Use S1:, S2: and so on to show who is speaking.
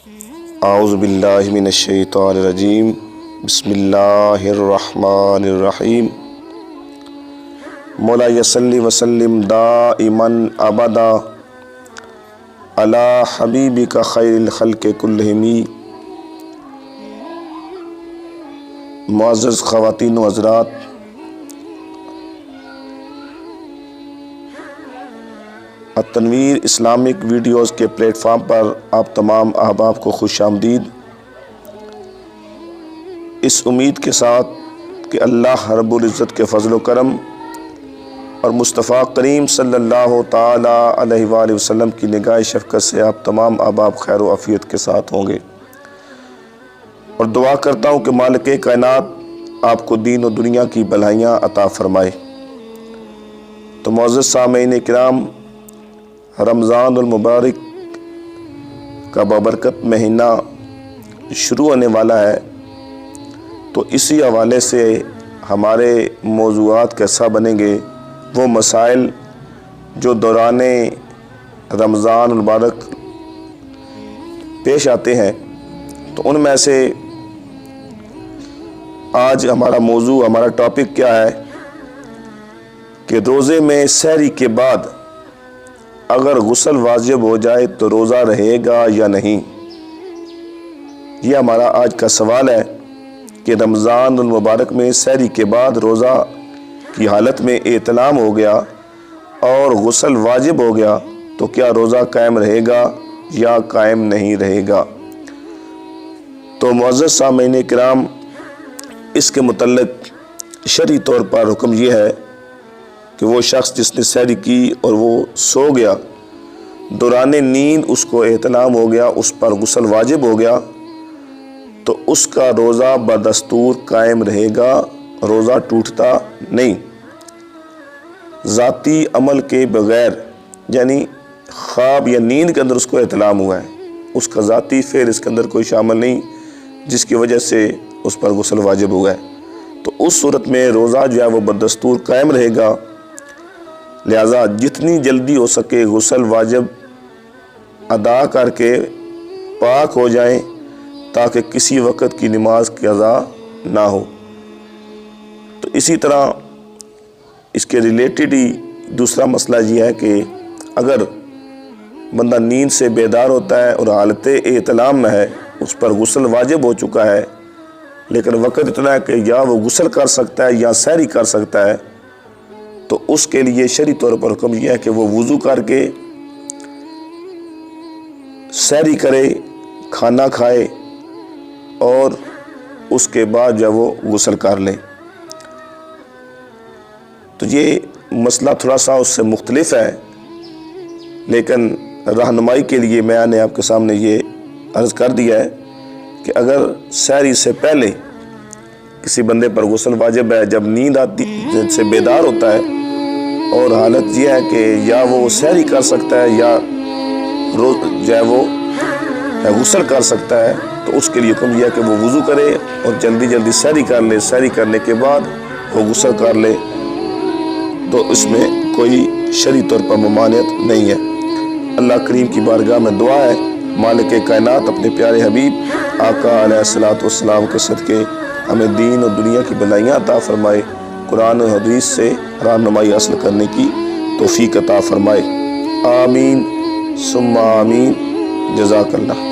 S1: اعوذ باللہ من الشیطان الرجیم بسم اللہ الرحمن الرحیم مولا صلی وسلم دائما ابدا علی حبیبک خیر الخلق کلہم۔ معزز خواتین و حضرات، التنویر اسلامک ویڈیوز کے پلیٹ فارم پر آپ تمام احباب کو خوش آمدید، اس امید کے ساتھ کہ اللہ رب العزت کے فضل و کرم اور مصطفیٰ کریم صلی اللہ تعالی علیہ وآلہ وسلم کی نگاہ شفقت سے آپ تمام احباب خیر و عافیت کے ساتھ ہوں گے، اور دعا کرتا ہوں کہ مالک کائنات آپ کو دین و دنیا کی بھلائیاں عطا فرمائے۔ تو معزز سامعین کرام، رمضان المبارک کا بابرکت مہینہ شروع ہونے والا ہے، تو اسی حوالے سے ہمارے موضوعات کیسا بنیں گے؟ وہ مسائل جو دوران رمضان المبارک پیش آتے ہیں، تو ان میں سے آج ہمارا موضوع، ہمارا ٹاپک کیا ہے کہ روزے میں سحری کے بعد اگر غسل واجب ہو جائے تو روزہ رہے گا یا نہیں؟ یہ ہمارا آج کا سوال ہے کہ رمضان المبارک میں سحری کے بعد روزہ کی حالت میں احتلام ہو گیا اور غسل واجب ہو گیا تو کیا روزہ قائم رہے گا یا قائم نہیں رہے گا؟ تو معزز سامعین کرام، اس کے متعلق شرعی طور پر حکم یہ ہے کہ وہ شخص جس نے سحری کی اور وہ سو گیا، دوران نیند اس کو احتلام ہو گیا، اس پر غسل واجب ہو گیا، تو اس کا روزہ بدستور قائم رہے گا، روزہ ٹوٹتا نہیں۔ ذاتی عمل کے بغیر، یعنی خواب یا نیند کے اندر اس کو احتلام ہوا ہے، اس کا ذاتی فعل اس کے اندر کوئی شامل نہیں جس کی وجہ سے اس پر غسل واجب ہوا ہے، تو اس صورت میں روزہ جو ہے وہ بدستور قائم رہے گا۔ لہذا جتنی جلدی ہو سکے غسل واجب ادا کر کے پاک ہو جائیں تاکہ کسی وقت کی نماز قضا نہ ہو۔ تو اسی طرح اس کے ریلیٹڈ ہی دوسرا مسئلہ یہ ہے کہ اگر بندہ نیند سے بیدار ہوتا ہے اور حالت احتلام میں ہے، اس پر غسل واجب ہو چکا ہے، لیکن وقت اتنا ہے کہ یا وہ غسل کر سکتا ہے یا سحری کر سکتا ہے، تو اس کے لیے شرعی طور پر حکم یہ ہے کہ وہ وضو کر کے سحری کرے، کھانا کھائے اور اس کے بعد جب وہ غسل کر لے۔ تو یہ مسئلہ تھوڑا سا اس سے مختلف ہے، لیکن رہنمائی کے لیے میں نے آپ کے سامنے یہ عرض کر دیا ہے کہ اگر سحری سے پہلے کسی بندے پر غسل واجب ہے، جب نیند آتی سے بیدار ہوتا ہے اور حالت یہ ہے کہ یا وہ سحری کر سکتا ہے یا جو ہے وہ غسل کر سکتا ہے، تو اس کے لیے حکم یہ ہے کہ وہ وضو کرے اور جلدی جلدی سحری کر لے، سحری کرنے کے بعد وہ غسل کر لے، تو اس میں کوئی شرعی طور پر ممانعت نہیں ہے۔ اللہ کریم کی بارگاہ میں دعا ہے مالک کائنات اپنے پیارے حبیب آقا علیہ الصلوۃ والسلام کے صدقے ہمیں دین اور دنیا کی بھلائیاں عطا فرمائے، قرآن و حدیث سے رہنمائی حاصل کرنے کی توفیق عطا فرمائے۔ آمین ثم آمین، جزاک اللہ۔